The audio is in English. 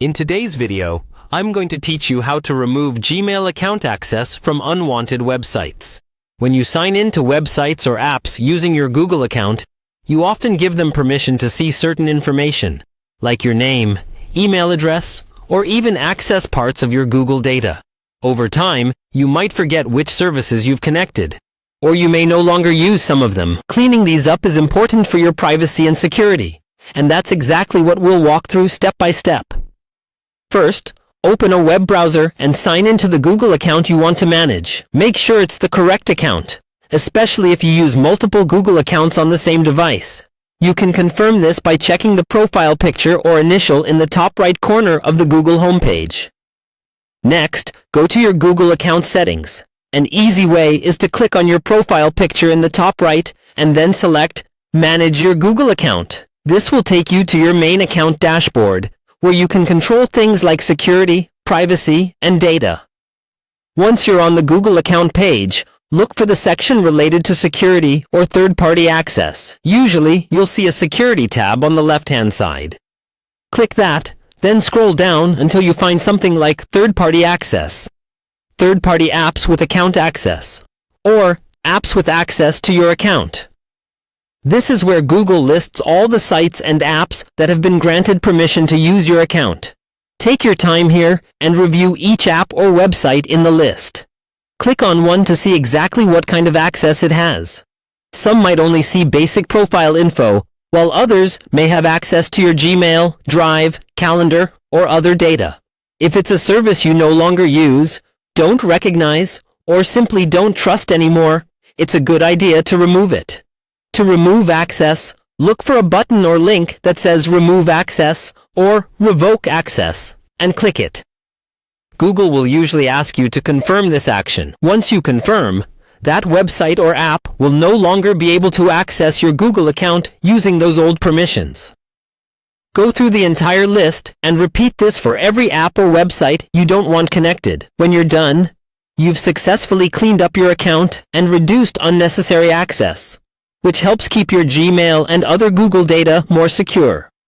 In today's video, I'm going to teach you how to remove Gmail account access from unwanted websites. When you sign in to websites or apps using your Google account, you often give them permission to see certain information, like your name, email address, or even access parts of your Google data. Over time, you might forget which services you've connected, or you may no longer use some of them. Cleaning these up is important for your privacy and security, and that's exactly what we'll walk through step by step. First, open a web browser and sign into the Google account you want to manage. Make sure it's the correct account, especially if you use multiple Google accounts on the same device. You can confirm this by checking the profile picture or initial in the top right corner of the Google homepage. Next, go to your Google account settings. An easy way is to click on your profile picture in the top right and then select Manage your Google account. This will take you to your main account dashboard, where you can control things like security, privacy, and data. Once you're on the Google account page, look for the section related to security or third-party access. Usually, you'll see a security tab on the left-hand side. Click that, then scroll down until you find something like third-party access, third-party apps with account access, or apps with access to your account. This is where Google lists all the sites and apps that have been granted permission to use your account. Take your time here and review each app or website in the list. Click on one to see exactly what kind of access it has. Some might only see basic profile info, while others may have access to your Gmail, Drive, calendar, or other data. If it's a service you no longer use, don't recognize, or simply don't trust anymore, it's a good idea to remove it. To remove access, look for a button or link that says Remove Access or Revoke Access, and click it. Google will usually ask you to confirm this action. Once you confirm, that website or app will no longer be able to access your Google account using those old permissions. Go through the entire list and repeat this for every app or website you don't want connected. When you're done, you've successfully cleaned up your account and reduced unnecessary access, which helps keep your Gmail and other Google data more secure.